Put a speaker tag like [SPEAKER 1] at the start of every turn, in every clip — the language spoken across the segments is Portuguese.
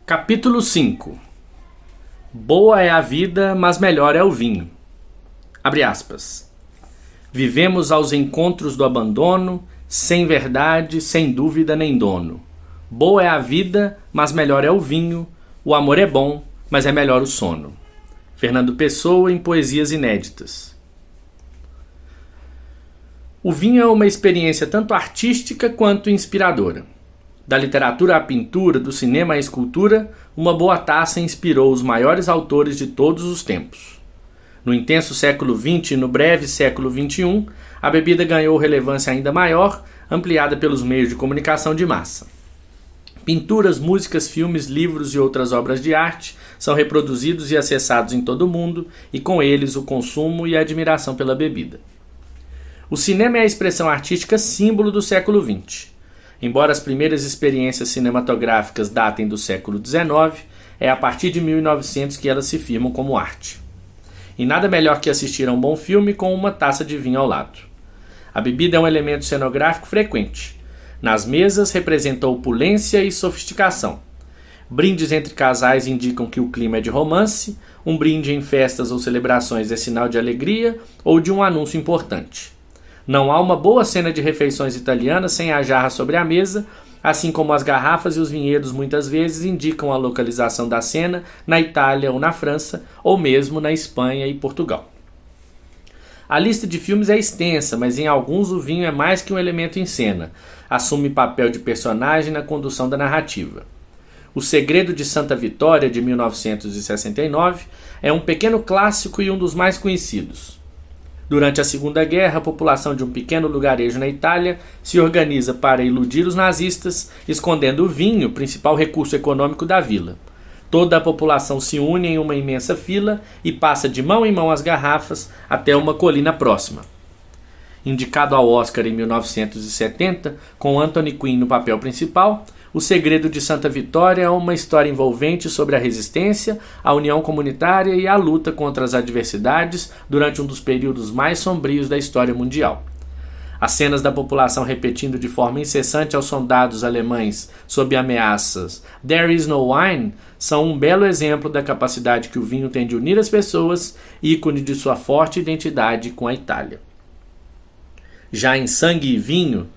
[SPEAKER 1] Capítulo 5. Boa é a vida, mas melhor é o vinho. Abre aspas. Vivemos aos encontros do abandono, sem verdade, sem dúvida nem dono. Boa é a vida, mas melhor é o vinho. O amor é bom, mas é melhor o sono. Fernando Pessoa, em Poesias Inéditas. O vinho é uma experiência tanto artística quanto inspiradora. Da literatura à pintura, do cinema à escultura, uma boa taça inspirou os maiores autores de todos os tempos. No intenso século XX e no breve século XXI, a bebida ganhou relevância ainda maior, ampliada pelos meios de comunicação de massa. Pinturas, músicas, filmes, livros e outras obras de arte são reproduzidos e acessados em todo o mundo, e com eles o consumo e a admiração pela bebida. O cinema é a expressão artística símbolo do século XX. Embora as primeiras experiências cinematográficas datem do século XIX, é a partir de 1900 que elas se firmam como arte. E nada melhor que assistir a um bom filme com uma taça de vinho ao lado. A bebida é um elemento cenográfico frequente. Nas mesas representa opulência e sofisticação. Brindes entre casais indicam que o clima é de romance, um brinde em festas ou celebrações é sinal de alegria ou de um anúncio importante. Não há uma boa cena de refeições italianas sem a jarra sobre a mesa, assim como as garrafas e os vinhedos muitas vezes indicam a localização da cena na Itália ou na França, ou mesmo na Espanha e Portugal. A lista de filmes é extensa, mas em alguns o vinho é mais que um elemento em cena, assume papel de personagem na condução da narrativa. O Segredo de Santa Vitória, de 1969, é um pequeno clássico e um dos mais conhecidos. Durante a Segunda Guerra, a população de um pequeno lugarejo na Itália se organiza para iludir os nazistas, escondendo o vinho, principal recurso econômico da vila. Toda a população se une em uma imensa fila e passa de mão em mão as garrafas até uma colina próxima. Indicado ao Oscar em 1970, com Anthony Quinn no papel principal, O Segredo de Santa Vitória é uma história envolvente sobre a resistência, a união comunitária e a luta contra as adversidades durante um dos períodos mais sombrios da história mundial. As cenas da população repetindo de forma incessante aos soldados alemães sob ameaças "There is no wine" são um belo exemplo da capacidade que o vinho tem de unir as pessoas, ícone de sua forte identidade com a Itália. Já em Sangue e Vinho,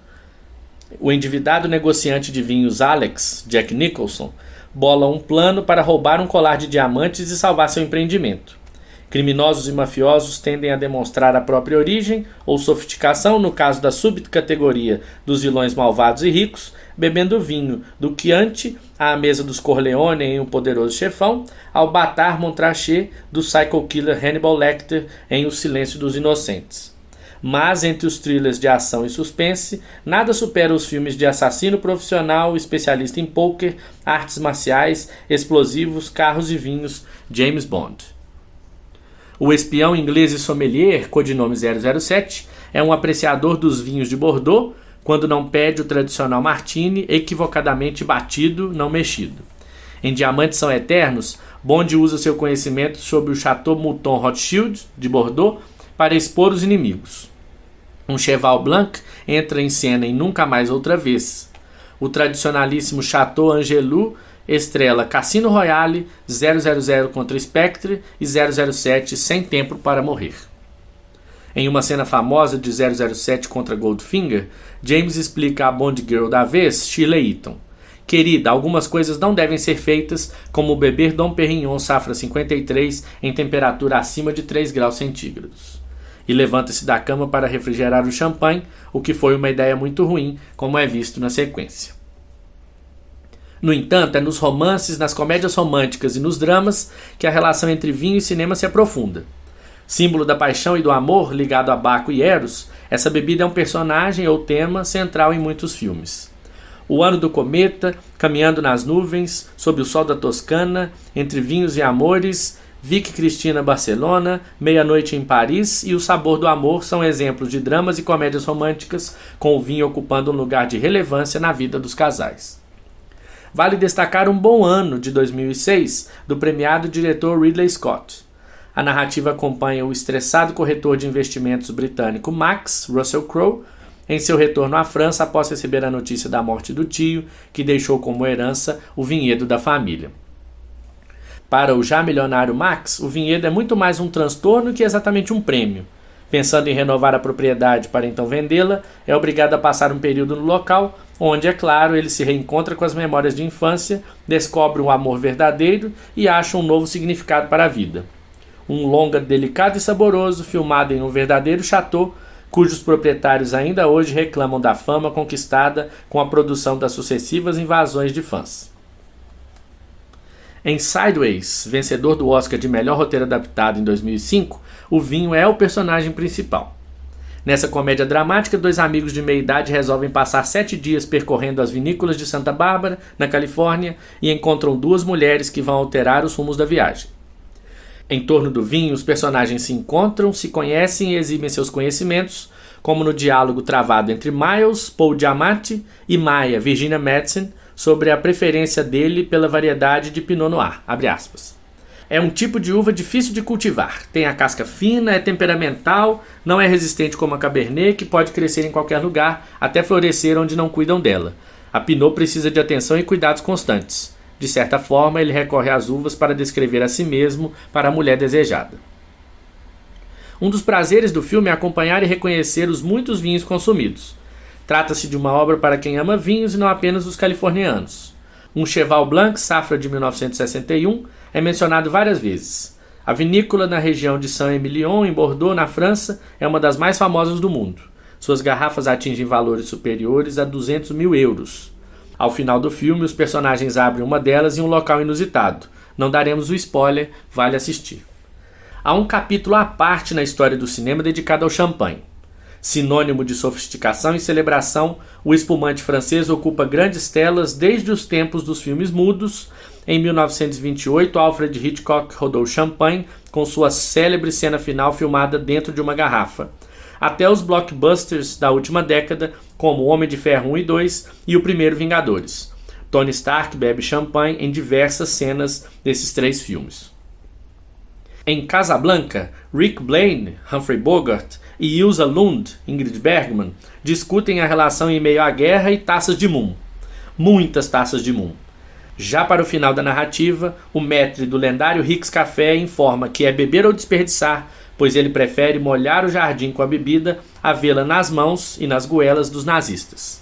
[SPEAKER 1] o endividado negociante de vinhos Alex, Jack Nicholson, bola um plano para roubar um colar de diamantes e salvar seu empreendimento. Criminosos e mafiosos tendem a demonstrar a própria origem ou sofisticação, no caso da subcategoria dos vilões malvados e ricos, bebendo vinho do Chianti à mesa dos Corleone em Um Poderoso Chefão, ao Batar Montrachet do Psycho Killer Hannibal Lecter em O Silêncio dos Inocentes. Mas entre os thrillers de ação e suspense, nada supera os filmes de assassino profissional, especialista em pôquer, artes marciais, explosivos, carros e vinhos, James Bond. O espião inglês e sommelier, codinome 007, é um apreciador dos vinhos de Bordeaux, quando não pede o tradicional martini, equivocadamente batido, não mexido. Em Diamantes São Eternos, Bond usa seu conhecimento sobre o Chateau Mouton Rothschild, de Bordeaux, para expor os inimigos. Um Cheval Blanc entra em cena em Nunca Mais Outra Vez. O tradicionalíssimo Chateau Angelou estrela Cassino Royale, 000 contra Spectre e 007 Sem Tempo para Morrer. Em uma cena famosa de 007 contra Goldfinger, James explica à Bond Girl da vez, Shirley Eaton: "Querida, algumas coisas não devem ser feitas, como beber Dom Perignon Safra 53 em temperatura acima de 3 graus centígrados." E levanta-se da cama para refrigerar o champanhe, o que foi uma ideia muito ruim, como é visto na sequência. No entanto, é nos romances, nas comédias românticas e nos dramas que a relação entre vinho e cinema se aprofunda. Símbolo da paixão e do amor ligado a Baco e Eros, essa bebida é um personagem ou tema central em muitos filmes. O Ano do Cometa, Caminhando nas Nuvens, Sob o Sol da Toscana, Entre Vinhos e Amores, Vicky Cristina Barcelona, Meia-Noite em Paris e O Sabor do Amor são exemplos de dramas e comédias românticas com o vinho ocupando um lugar de relevância na vida dos casais. Vale destacar Um Bom Ano, de 2006, do premiado diretor Ridley Scott. A narrativa acompanha o estressado corretor de investimentos britânico Max Russell Crowe em seu retorno à França após receber a notícia da morte do tio, que deixou como herança o vinhedo da família. Para o já milionário Max, o vinhedo é muito mais um transtorno que exatamente um prêmio. Pensando em renovar a propriedade para então vendê-la, é obrigado a passar um período no local, onde, é claro, ele se reencontra com as memórias de infância, descobre um amor verdadeiro e acha um novo significado para a vida. Um longa delicado e saboroso, filmado em um verdadeiro chateau, cujos proprietários ainda hoje reclamam da fama conquistada com a produção das sucessivas invasões de fãs. Em Sideways, vencedor do Oscar de melhor roteiro adaptado em 2005, o vinho é o personagem principal. Nessa comédia dramática, dois amigos de meia-idade resolvem passar 7 dias percorrendo as vinícolas de Santa Bárbara, na Califórnia, e encontram duas mulheres que vão alterar os rumos da viagem. Em torno do vinho, os personagens se encontram, se conhecem e exibem seus conhecimentos, como no diálogo travado entre Miles, Paul Giamatti, e Maya, Virginia Madsen, sobre a preferência dele pela variedade de Pinot Noir, abre aspas. É um tipo de uva difícil de cultivar, tem a casca fina, é temperamental, não é resistente como a Cabernet, que pode crescer em qualquer lugar, até florescer onde não cuidam dela. A Pinot precisa de atenção e cuidados constantes. De certa forma, ele recorre às uvas para descrever a si mesmo para a mulher desejada. Um dos prazeres do filme é acompanhar e reconhecer os muitos vinhos consumidos. Trata-se de uma obra para quem ama vinhos e não apenas os californianos. Um Cheval Blanc, safra de 1961, é mencionado várias vezes. A vinícola na região de Saint-Émilion, em Bordeaux, na França, é uma das mais famosas do mundo. Suas garrafas atingem valores superiores a 200 mil euros. Ao final do filme, os personagens abrem uma delas em um local inusitado. Não daremos o spoiler, vale assistir. Há um capítulo à parte na história do cinema dedicado ao champanhe. Sinônimo de sofisticação e celebração, o espumante francês ocupa grandes telas desde os tempos dos filmes mudos. Em 1928, Alfred Hitchcock rodou Champagne com sua célebre cena final filmada dentro de uma garrafa, até os blockbusters da última década, como Homem de Ferro 1 e 2 e o primeiro Vingadores. Tony Stark bebe champanhe em diversas cenas desses 3 filmes. Em Casablanca, Rick Blaine, Humphrey Bogart e Ilsa Lund, Ingrid Bergman, discutem a relação em meio à guerra e taças de Mumm. Muitas taças de Mumm. Já para o final da narrativa, o maître do lendário Rick's Café informa que é beber ou desperdiçar, pois ele prefere molhar o jardim com a bebida a vê-la nas mãos e nas goelas dos nazistas.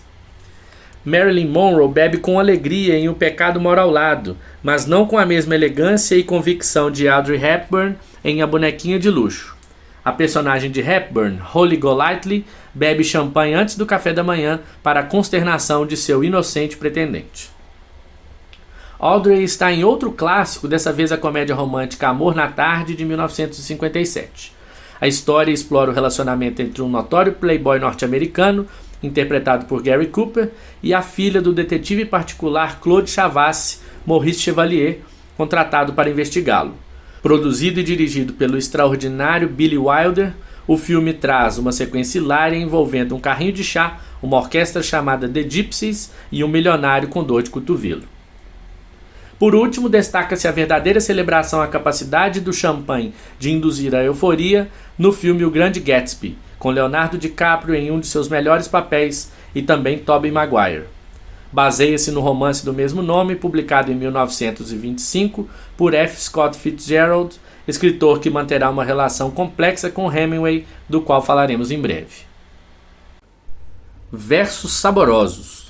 [SPEAKER 1] Marilyn Monroe bebe com alegria em O Pecado Mora ao Lado, mas não com a mesma elegância e convicção de Audrey Hepburn em A Bonequinha de Luxo. A personagem de Hepburn, Holly Golightly, bebe champanhe antes do café da manhã para a consternação de seu inocente pretendente. Audrey está em outro clássico, dessa vez a comédia romântica Amor na Tarde, de 1957. A história explora o relacionamento entre um notório playboy norte-americano, interpretado por Gary Cooper, e a filha do detetive particular Claude Chavasse, Maurice Chevalier, contratado para investigá-lo. Produzido e dirigido pelo extraordinário Billy Wilder, o filme traz uma sequência hilária envolvendo um carrinho de chá, uma orquestra chamada The Gypsies e um milionário com dor de cotovelo. Por último, destaca-se a verdadeira celebração à capacidade do champanhe de induzir a euforia no filme O Grande Gatsby, com Leonardo DiCaprio em um de seus melhores papéis e também Tobey Maguire. Baseia-se no romance do mesmo nome, publicado em 1925 por F. Scott Fitzgerald, escritor que manterá uma relação complexa com Hemingway, do qual falaremos em breve. Versos saborosos.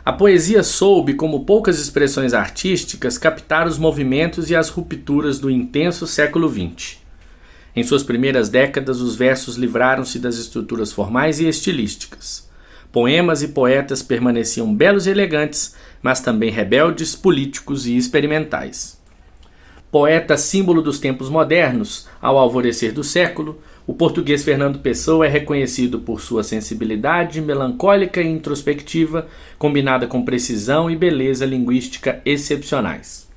[SPEAKER 1] A poesia soube, como poucas expressões artísticas, captar os movimentos e as rupturas do intenso século XX. Em suas primeiras décadas, os versos livraram-se das estruturas formais e estilísticas. Poemas e poetas permaneciam belos e elegantes, mas também rebeldes, políticos e experimentais. Poeta símbolo dos tempos modernos, ao alvorecer do século, o português Fernando Pessoa é reconhecido por sua sensibilidade melancólica e introspectiva, combinada com precisão e beleza linguística excepcionais.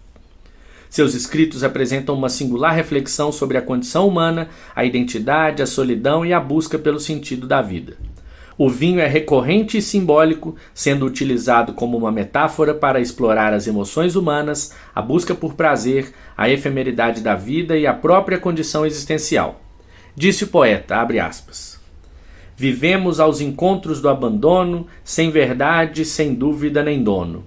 [SPEAKER 1] Seus escritos apresentam uma singular reflexão sobre a condição humana, a identidade, a solidão e a busca pelo sentido da vida. O vinho é recorrente e simbólico, sendo utilizado como uma metáfora para explorar as emoções humanas, a busca por prazer, a efemeridade da vida e a própria condição existencial. Disse o poeta, abre aspas, Vivemos aos encontros do abandono, sem verdade, sem dúvida nem dono.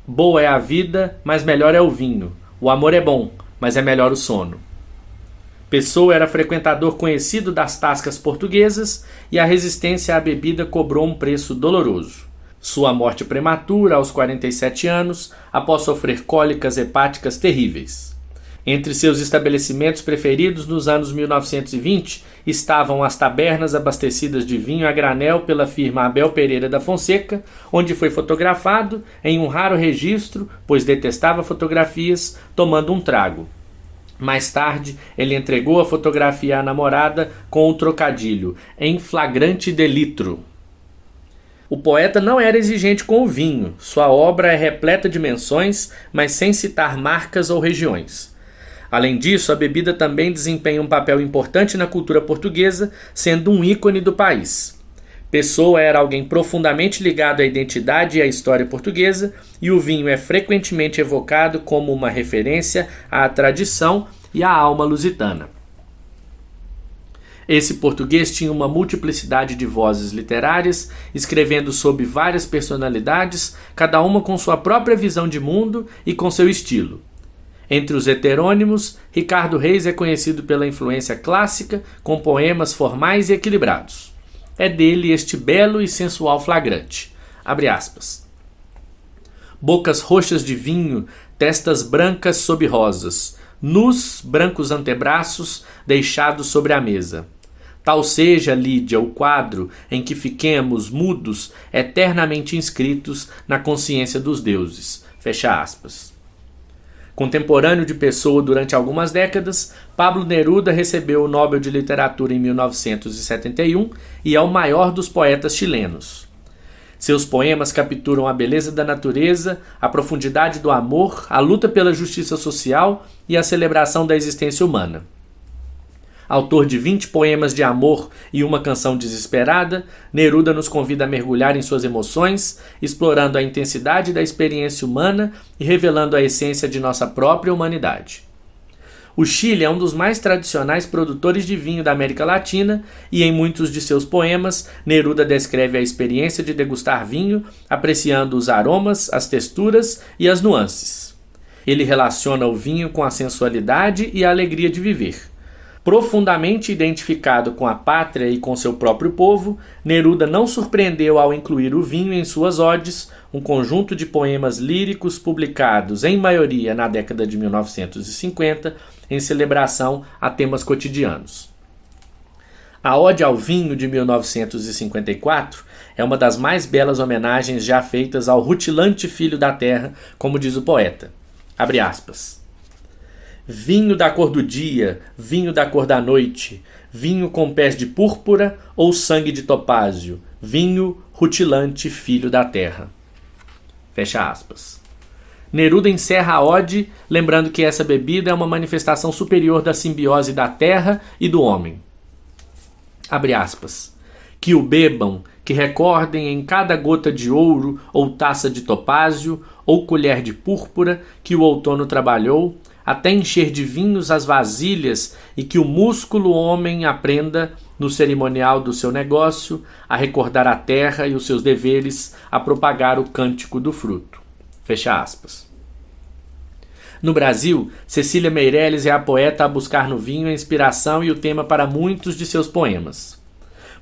[SPEAKER 1] Boa é a vida, mas melhor é o vinho. O amor é bom, mas é melhor o sono. Pessoa era frequentador conhecido das tascas portuguesas e a resistência à bebida cobrou um preço doloroso. Sua morte prematura, aos 47 anos, após sofrer cólicas hepáticas terríveis. Entre seus estabelecimentos preferidos nos anos 1920 estavam as tabernas abastecidas de vinho a granel pela firma Abel Pereira da Fonseca, onde foi fotografado, em um raro registro, pois detestava fotografias, tomando um trago. Mais tarde, ele entregou a fotografia à namorada com o trocadilho, em flagrante delitro. O poeta não era exigente com o vinho, sua obra é repleta de menções, mas sem citar marcas ou regiões. Além disso, a bebida também desempenha um papel importante na cultura portuguesa, sendo um ícone do país. Pessoa era alguém profundamente ligado à identidade e à história portuguesa, e o vinho é frequentemente evocado como uma referência à tradição e à alma lusitana. Esse português tinha uma multiplicidade de vozes literárias, escrevendo sob várias personalidades, cada uma com sua própria visão de mundo e com seu estilo. Entre os heterônimos, Ricardo Reis é conhecido pela influência clássica, com poemas formais e equilibrados. É dele este belo e sensual flagrante. Abre aspas. Bocas roxas de vinho, testas brancas sob rosas, nus, brancos antebraços deixados sobre a mesa. Tal seja, Lídia, o quadro em que fiquemos mudos, eternamente inscritos na consciência dos deuses. Fecha aspas. Contemporâneo de Pessoa durante algumas décadas, Pablo Neruda recebeu o Nobel de Literatura em 1971 e é o maior dos poetas chilenos. Seus poemas capturam a beleza da natureza, a profundidade do amor, a luta pela justiça social e a celebração da existência humana. Autor de 20 poemas de amor e uma canção desesperada, Neruda nos convida a mergulhar em suas emoções, explorando a intensidade da experiência humana e revelando a essência de nossa própria humanidade. O Chile é um dos mais tradicionais produtores de vinho da América Latina e em muitos de seus poemas, Neruda descreve a experiência de degustar vinho, apreciando os aromas, as texturas e as nuances. Ele relaciona o vinho com a sensualidade e a alegria de viver. Profundamente identificado com a pátria e com seu próprio povo, Neruda não surpreendeu ao incluir o vinho em suas odes, um conjunto de poemas líricos publicados em maioria na década de 1950, em celebração a temas cotidianos. A Ode ao Vinho de 1954 é uma das mais belas homenagens já feitas ao rutilante filho da terra, como diz o poeta. Abre aspas. Vinho da cor do dia, vinho da cor da noite, vinho com pés de púrpura ou sangue de topázio, vinho rutilante filho da terra. Fecha aspas. Neruda encerra a ode, lembrando que essa bebida é uma manifestação superior da simbiose da terra e do homem. Abre aspas. Que o bebam, que recordem em cada gota de ouro ou taça de topázio ou colher de púrpura que o outono trabalhou, até encher de vinhos as vasilhas e que o músculo homem aprenda, no cerimonial do seu negócio, a recordar a terra e os seus deveres, a propagar o cântico do fruto. Fecha aspas. No Brasil, Cecília Meirelles é a poeta a buscar no vinho a inspiração e o tema para muitos de seus poemas.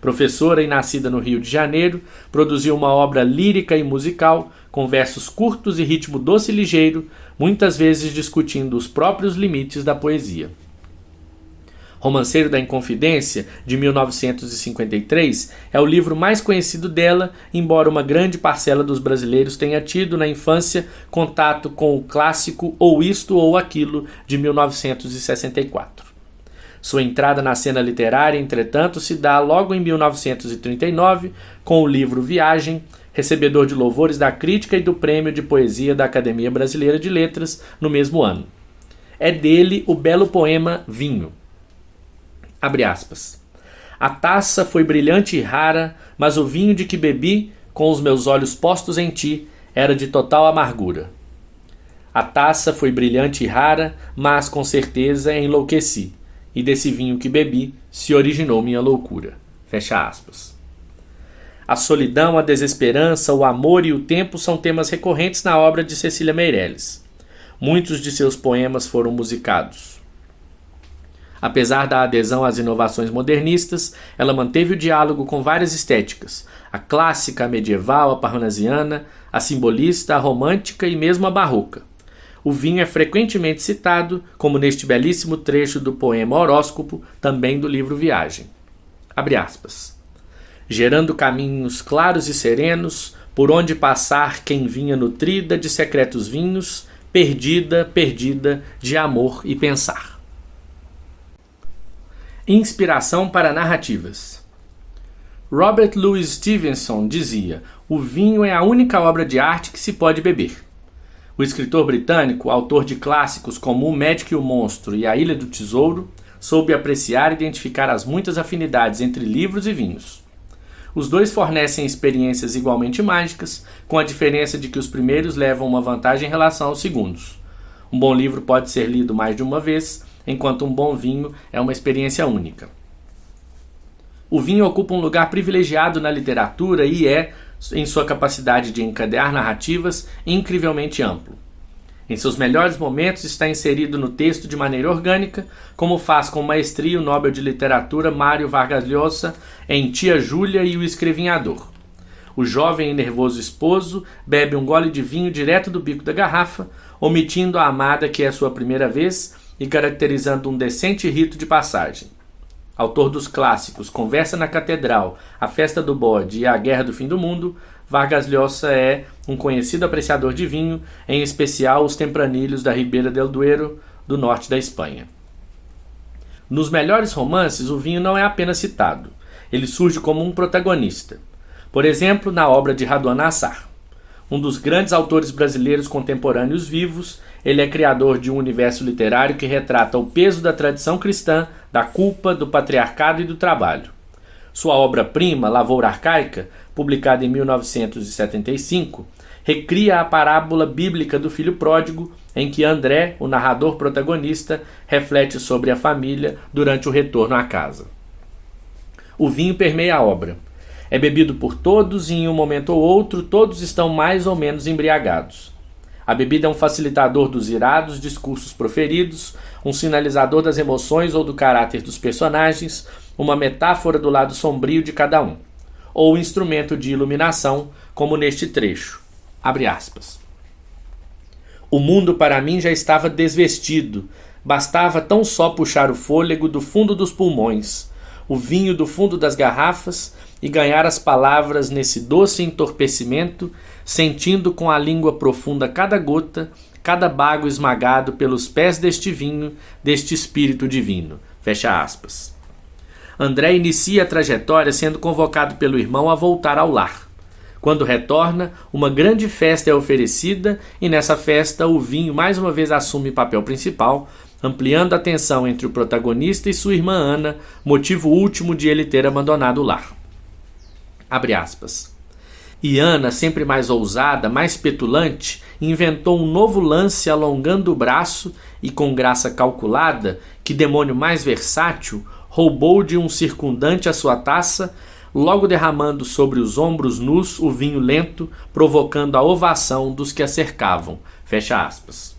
[SPEAKER 1] Professora e nascida no Rio de Janeiro, produziu uma obra lírica e musical, com versos curtos e ritmo doce e ligeiro, muitas vezes discutindo os próprios limites da poesia. Romanceiro da Inconfidência, de 1953, é o livro mais conhecido dela, embora uma grande parcela dos brasileiros tenha tido na infância contato com o clássico Ou Isto ou Aquilo, de 1964. Sua entrada na cena literária, entretanto, se dá logo em 1939, com o livro Viagem, recebedor de louvores da crítica e do Prêmio de Poesia da Academia Brasileira de Letras no mesmo ano. É dele o belo poema Vinho. Abre aspas. A taça foi brilhante e rara, mas o vinho de que bebi, com os meus olhos postos em ti, era de total amargura. A taça foi brilhante e rara, mas com certeza enlouqueci, e desse vinho que bebi se originou minha loucura. Fecha aspas. A solidão, a desesperança, o amor e o tempo são temas recorrentes na obra de Cecília Meirelles. Muitos de seus poemas foram musicados. Apesar da adesão às inovações modernistas, ela manteve o diálogo com várias estéticas: a clássica, a medieval, a parnasiana, a simbolista, a romântica e mesmo a barroca. O vinho é frequentemente citado, como neste belíssimo trecho do poema Horóscopo, também do livro Viagem. Abre aspas. Gerando caminhos claros e serenos, por onde passar quem vinha nutrida de secretos vinhos, perdida, perdida de amor e pensar. Inspiração para narrativas. Robert Louis Stevenson dizia: o vinho é a única obra de arte que se pode beber. O escritor britânico, autor de clássicos como O Médico e o Monstro e A Ilha do Tesouro, soube apreciar e identificar as muitas afinidades entre livros e vinhos. Os dois fornecem experiências igualmente mágicas, com a diferença de que os primeiros levam uma vantagem em relação aos segundos. Um bom livro pode ser lido mais de uma vez, enquanto um bom vinho é uma experiência única. O vinho ocupa um lugar privilegiado na literatura e é, em sua capacidade de encadear narrativas, incrivelmente amplo. Em seus melhores momentos está inserido no texto de maneira orgânica, como faz com maestria o Nobel de Literatura Mário Vargas Llosa em Tia Júlia e o Escrevinhador. O jovem e nervoso esposo bebe um gole de vinho direto do bico da garrafa, omitindo a amada que é sua primeira vez e caracterizando um decente rito de passagem. Autor dos clássicos Conversa na Catedral, A Festa do Bode e A Guerra do Fim do Mundo, Vargas Llosa é um conhecido apreciador de vinho, em especial os tempranilhos da Ribeira del Duero, do norte da Espanha. Nos melhores romances, o vinho não é apenas citado, ele surge como um protagonista. Por exemplo, na obra de Raduan Nassar. Um dos grandes autores brasileiros contemporâneos vivos, ele é criador de um universo literário que retrata o peso da tradição cristã, da culpa, do patriarcado e do trabalho. Sua obra-prima, Lavoura Arcaica, publicada em 1975, recria a parábola bíblica do filho pródigo, em que André, o narrador protagonista, reflete sobre a família durante o retorno à casa. O vinho permeia a obra. É bebido por todos e em um momento ou outro todos estão mais ou menos embriagados. A bebida é um facilitador dos irados discursos proferidos, um sinalizador das emoções ou do caráter dos personagens, uma metáfora do lado sombrio de cada um, ou instrumento de iluminação, como neste trecho. Abre aspas. O mundo para mim já estava desvestido, bastava tão só puxar o fôlego do fundo dos pulmões, o vinho do fundo das garrafas e ganhar as palavras nesse doce entorpecimento, sentindo com a língua profunda cada gota, cada bago esmagado pelos pés deste vinho, deste espírito divino. Fecha aspas. André inicia a trajetória sendo convocado pelo irmão a voltar ao lar. Quando retorna, uma grande festa é oferecida e nessa festa o vinho mais uma vez assume papel principal, ampliando a tensão entre o protagonista e sua irmã Ana, motivo último de ele ter abandonado o lar. Abre aspas. E Ana, sempre mais ousada, mais petulante, inventou um novo lance alongando o braço e com graça calculada, que demônio mais versátil, roubou de um circundante a sua taça, logo derramando sobre os ombros nus o vinho lento, provocando a ovação dos que a cercavam. Fecha aspas.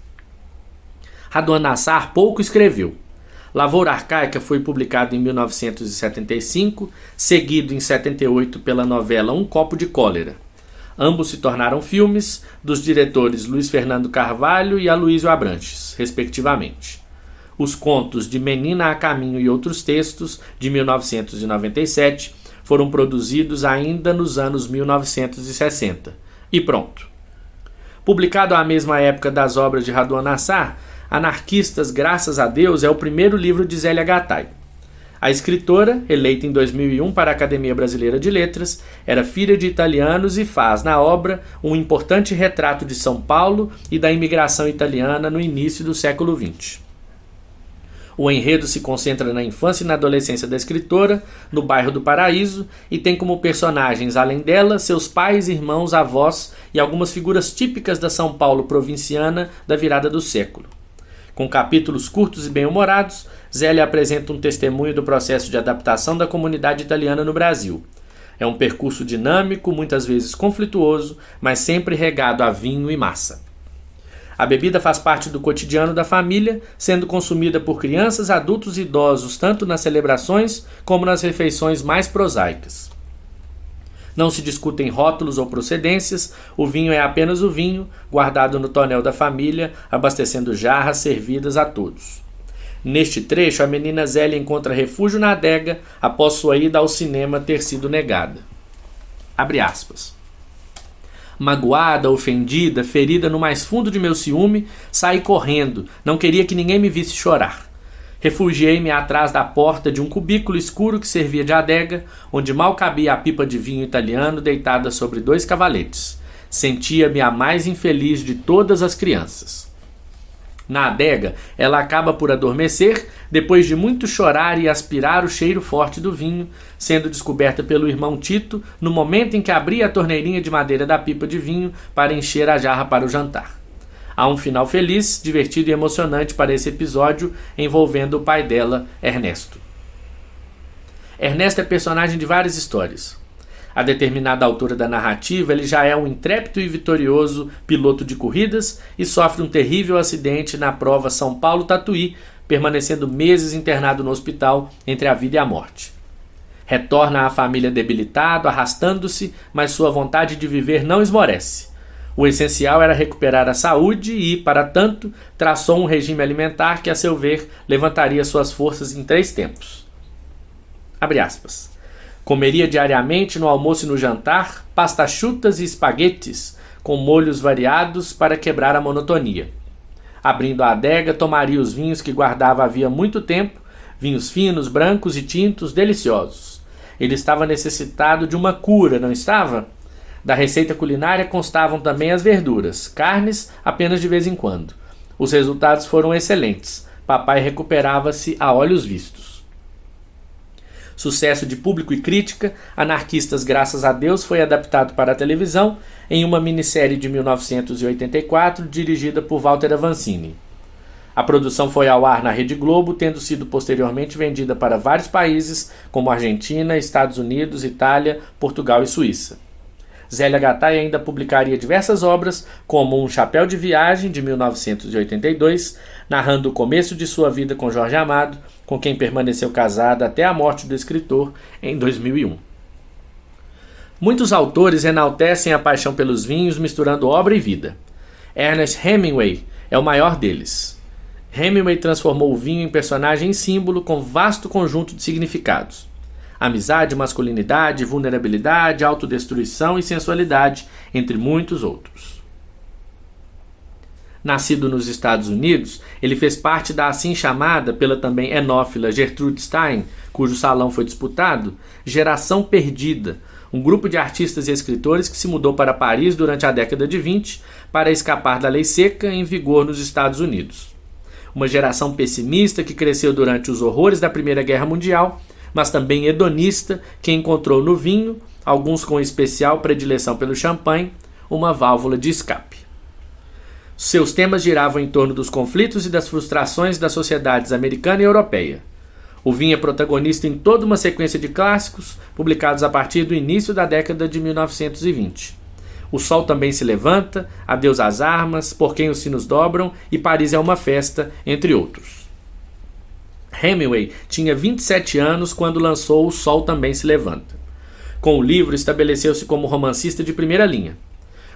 [SPEAKER 1] Raduan Nassar pouco escreveu. Lavoura Arcaica foi publicado em 1975, seguido em 78 pela novela Um Copo de Cólera. Ambos se tornaram filmes dos diretores Luiz Fernando Carvalho e Aloysio Abranches, respectivamente. Os contos de Menina a Caminho e Outros Textos, de 1997, foram produzidos ainda nos anos 1960. E pronto. Publicado à mesma época das obras de Raduan Nassar, Anarquistas, Graças a Deus é o primeiro livro de Zélia Gattai. A escritora, eleita em 2001 para a Academia Brasileira de Letras, era filha de italianos e faz, na obra, um importante retrato de São Paulo e da imigração italiana no início do século XX. O enredo se concentra na infância e na adolescência da escritora, no bairro do Paraíso, e tem como personagens, além dela, seus pais, irmãos, avós e algumas figuras típicas da São Paulo provinciana da virada do século. Com capítulos curtos e bem-humorados, Zélia apresenta um testemunho do processo de adaptação da comunidade italiana no Brasil. É um percurso dinâmico, muitas vezes conflituoso, mas sempre regado a vinho e massa. A bebida faz parte do cotidiano da família, sendo consumida por crianças, adultos e idosos, tanto nas celebrações como nas refeições mais prosaicas. Não se discutem rótulos ou procedências, o vinho é apenas o vinho, guardado no tonel da família, abastecendo jarras servidas a todos. Neste trecho, a menina Zélia encontra refúgio na adega após sua ida ao cinema ter sido negada. Abre aspas. Magoada, ofendida, ferida no mais fundo de meu ciúme, saí correndo, não queria que ninguém me visse chorar. Refugiei-me atrás da porta de um cubículo escuro que servia de adega, onde mal cabia a pipa de vinho italiano deitada sobre 2 cavaletes. Sentia-me a mais infeliz de todas as crianças. Na adega, ela acaba por adormecer, depois de muito chorar e aspirar o cheiro forte do vinho, sendo descoberta pelo irmão Tito no momento em que abria a torneirinha de madeira da pipa de vinho para encher a jarra para o jantar. Há um final feliz, divertido e emocionante para esse episódio envolvendo o pai dela, Ernesto. Ernesto é personagem de várias histórias. A determinada altura da narrativa, ele já é um intrépido e vitorioso piloto de corridas e sofre um terrível acidente na prova São Paulo-Tatuí, permanecendo meses internado no hospital entre a vida e a morte. Retorna à família debilitado, arrastando-se, mas sua vontade de viver não esmorece. O essencial era recuperar a saúde e, para tanto, traçou um regime alimentar que, a seu ver, levantaria suas forças em 3 tempos. Abre aspas. Comeria diariamente no almoço e no jantar pastachutas e espaguetes com molhos variados para quebrar a monotonia. Abrindo a adega, tomaria os vinhos que guardava havia muito tempo, vinhos finos, brancos e tintos, deliciosos. Ele estava necessitado de uma cura, não estava? Da receita culinária constavam também as verduras, carnes apenas de vez em quando. Os resultados foram excelentes. Papai recuperava-se a olhos vistos. Sucesso de público e crítica, Anarquistas, graças a Deus, foi adaptado para a televisão em uma minissérie de 1984, dirigida por Walter Avancini. A produção foi ao ar na Rede Globo, tendo sido posteriormente vendida para vários países, como Argentina, Estados Unidos, Itália, Portugal e Suíça. Zélia Gattai ainda publicaria diversas obras, como Um Chapéu de Viagem, de 1982, narrando o começo de sua vida com Jorge Amado, com quem permaneceu casada até a morte do escritor em 2001. Muitos autores enaltecem a paixão pelos vinhos misturando obra e vida. Ernest Hemingway é o maior deles. Hemingway transformou o vinho em personagem e símbolo com vasto conjunto de significados. Amizade, masculinidade, vulnerabilidade, autodestruição e sensualidade, entre muitos outros. Nascido nos Estados Unidos, ele fez parte da assim chamada, pela também enófila Gertrude Stein, cujo salão foi disputado, Geração Perdida, um grupo de artistas e escritores que se mudou para Paris durante a década de 20 para escapar da lei seca em vigor nos Estados Unidos. Uma geração pessimista que cresceu durante os horrores da Primeira Guerra Mundial, mas também hedonista, que encontrou no vinho, alguns com especial predileção pelo champanhe, uma válvula de escape. Seus temas giravam em torno dos conflitos e das frustrações das sociedades americana e europeia. O vinho é protagonista em toda uma sequência de clássicos, publicados a partir do início da década de 1920. O Sol Também Se Levanta, Adeus às Armas, Por Quem os Sinos Dobram e Paris é uma Festa, entre outros. Hemingway tinha 27 anos quando lançou O Sol Também Se Levanta. Com o livro, estabeleceu-se como romancista de primeira linha.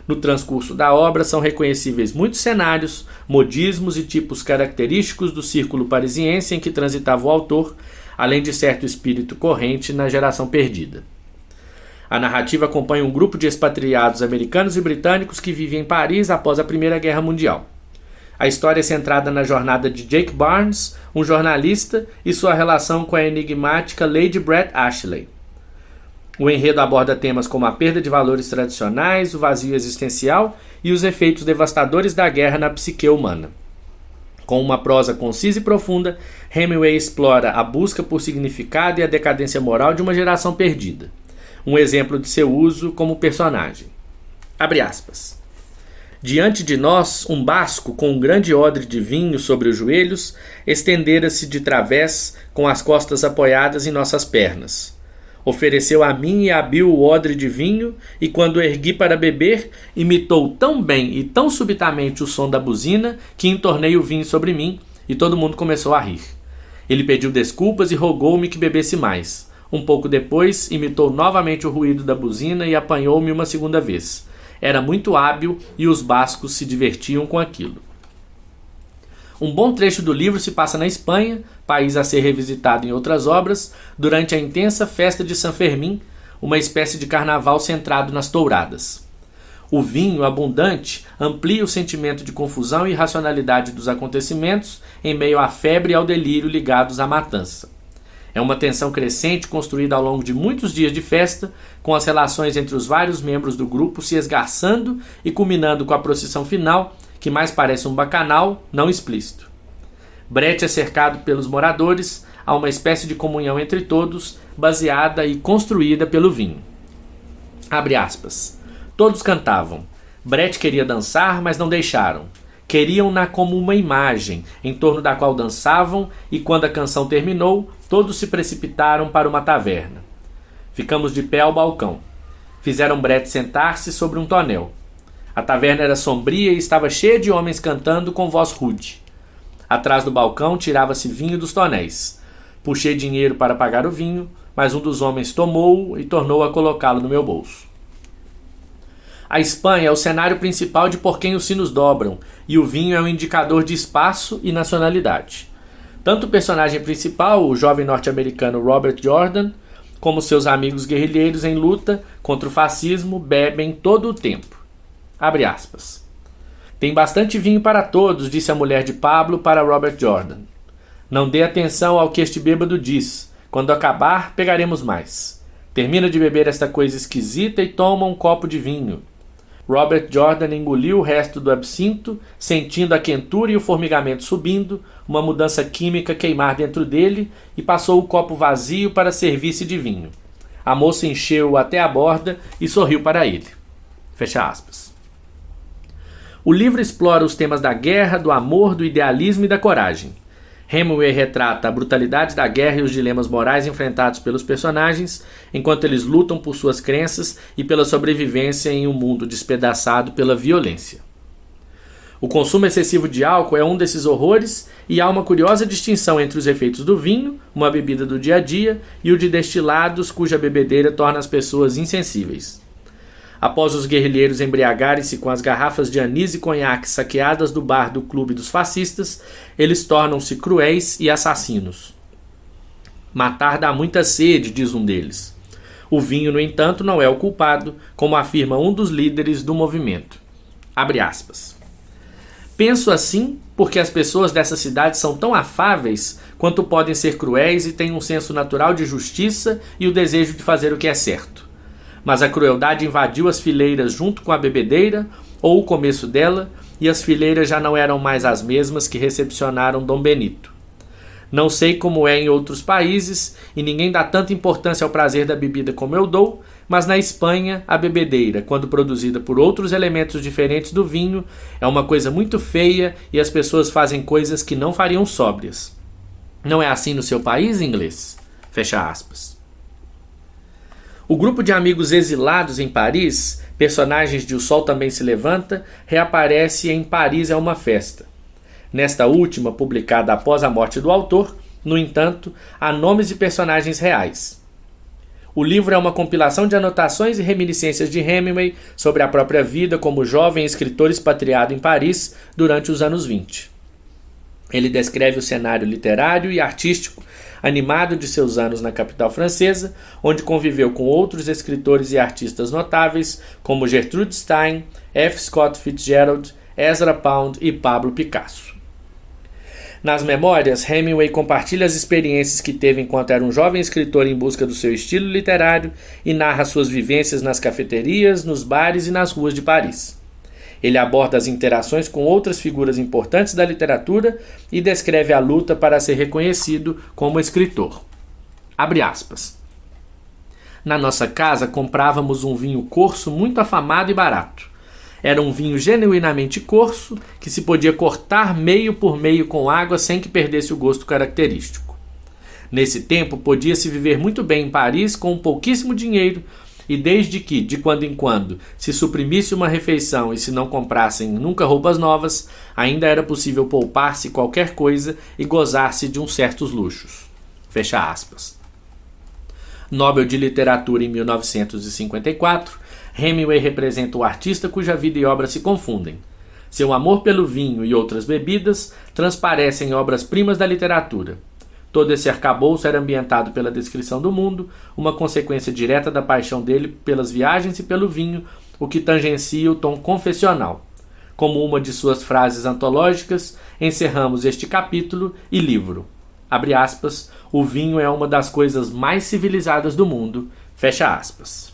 [SPEAKER 1] No transcurso da obra são reconhecíveis muitos cenários, modismos e tipos característicos do círculo parisiense em que transitava o autor, além de certo espírito corrente na Geração Perdida. A narrativa acompanha um grupo de expatriados americanos e britânicos que vivem em Paris após a Primeira Guerra Mundial. A história é centrada na jornada de Jake Barnes, um jornalista, e sua relação com a enigmática Lady Brett Ashley. O enredo aborda temas como a perda de valores tradicionais, o vazio existencial e os efeitos devastadores da guerra na psique humana. Com uma prosa concisa e profunda, Hemingway explora a busca por significado e a decadência moral de uma geração perdida. Um exemplo de seu uso como personagem. Abre aspas. Diante de nós, um basco com um grande odre de vinho sobre os joelhos estendera-se de través com as costas apoiadas em nossas pernas. Ofereceu a mim e a Bill o odre de vinho, e quando ergui para beber, imitou tão bem e tão subitamente o som da buzina que entornei o vinho sobre mim, e todo mundo começou a rir. Ele pediu desculpas e rogou-me que bebesse mais. Um pouco depois, imitou novamente o ruído da buzina e apanhou-me uma segunda vez. Era muito hábil e os bascos se divertiam com aquilo. Um bom trecho do livro se passa na Espanha, país a ser revisitado em outras obras, durante a intensa festa de San Fermín, uma espécie de carnaval centrado nas touradas. O vinho abundante amplia o sentimento de confusão e irracionalidade dos acontecimentos em meio à febre e ao delírio ligados à matança. É uma tensão crescente construída ao longo de muitos dias de festa, com as relações entre os vários membros do grupo se esgarçando e culminando com a procissão final, que mais parece um bacanal não explícito. Brete é cercado pelos moradores, há uma espécie de comunhão entre todos, baseada e construída pelo vinho. Abre aspas. Todos cantavam. Brete queria dançar, mas não deixaram. Queriam-na como uma imagem, em torno da qual dançavam, e quando a canção terminou, todos se precipitaram para uma taverna. Ficamos de pé ao balcão. Fizeram Brete sentar-se sobre um tonel. A taverna era sombria e estava cheia de homens cantando com voz rude. Atrás do balcão tirava-se vinho dos tonéis. Puxei dinheiro para pagar o vinho, mas um dos homens tomou-o e tornou a colocá-lo no meu bolso. A Espanha é o cenário principal de Por Quem os Sinos Dobram, e o vinho é um indicador de espaço e nacionalidade. Tanto o personagem principal, o jovem norte-americano Robert Jordan, como seus amigos guerrilheiros em luta contra o fascismo bebem todo o tempo. Abre aspas. Tem bastante vinho para todos, disse a mulher de Pablo para Robert Jordan. Não dê atenção ao que este bêbado diz. Quando acabar, pegaremos mais. Termina de beber esta coisa esquisita e toma um copo de vinho. Robert Jordan engoliu o resto do absinto, sentindo a quentura e o formigamento subindo, uma mudança química queimar dentro dele, e passou o copo vazio para servir-se de vinho. A moça encheu-o até a borda e sorriu para ele. Fecha aspas. O livro explora os temas da guerra, do amor, do idealismo e da coragem. Hemingway retrata a brutalidade da guerra e os dilemas morais enfrentados pelos personagens, enquanto eles lutam por suas crenças e pela sobrevivência em um mundo despedaçado pela violência. O consumo excessivo de álcool é um desses horrores, e há uma curiosa distinção entre os efeitos do vinho, uma bebida do dia a dia, e o de destilados cuja bebedeira torna as pessoas insensíveis. Após os guerrilheiros embriagarem-se com as garrafas de anis e conhaque saqueadas do bar do clube dos fascistas, eles tornam-se cruéis e assassinos. Matar dá muita sede, diz um deles. O vinho, no entanto, não é o culpado, como afirma um dos líderes do movimento. Abre aspas. Penso assim porque as pessoas dessa cidade são tão afáveis quanto podem ser cruéis e têm um senso natural de justiça e o desejo de fazer o que é certo. Mas a crueldade invadiu as fileiras junto com a bebedeira, ou o começo dela, e as fileiras já não eram mais as mesmas que recepcionaram Dom Benito. Não sei como é em outros países, e ninguém dá tanta importância ao prazer da bebida como eu dou, mas na Espanha, a bebedeira, quando produzida por outros elementos diferentes do vinho, é uma coisa muito feia e as pessoas fazem coisas que não fariam sóbrias. Não é assim no seu país, inglês? Fecha aspas. O grupo de amigos exilados em Paris, personagens de O Sol Também Se Levanta, reaparece em Paris é uma Festa. Nesta última, publicada após a morte do autor, no entanto, há nomes de personagens reais. O livro é uma compilação de anotações e reminiscências de Hemingway sobre a própria vida como jovem escritor expatriado em Paris durante os anos 20. Ele descreve o cenário literário e artístico animado de seus anos na capital francesa, onde conviveu com outros escritores e artistas notáveis como Gertrude Stein, F. Scott Fitzgerald, Ezra Pound e Pablo Picasso. Nas memórias, Hemingway compartilha as experiências que teve enquanto era um jovem escritor em busca do seu estilo literário e narra suas vivências nas cafeterias, nos bares e nas ruas de Paris. Ele aborda as interações com outras figuras importantes da literatura e descreve a luta para ser reconhecido como escritor. Abre aspas. Na nossa casa comprávamos um vinho corso muito afamado e barato. Era um vinho genuinamente corso que se podia cortar meio por meio com água sem que perdesse o gosto característico. Nesse tempo, podia-se viver muito bem em Paris com pouquíssimo dinheiro, e desde que, de quando em quando, se suprimisse uma refeição e se não comprassem nunca roupas novas, ainda era possível poupar-se qualquer coisa e gozar-se de uns certos luxos. Fecha aspas. Nobel de Literatura em 1954, Hemingway representa o artista cuja vida e obra se confundem. Seu amor pelo vinho e outras bebidas transparecem em obras-primas da literatura. Todo esse arcabouço era ambientado pela descrição do mundo, uma consequência direta da paixão dele pelas viagens e pelo vinho, o que tangencia o tom confessional. Como uma de suas frases antológicas, encerramos este capítulo e livro. Abre aspas, o vinho é uma das coisas mais civilizadas do mundo. Fecha aspas.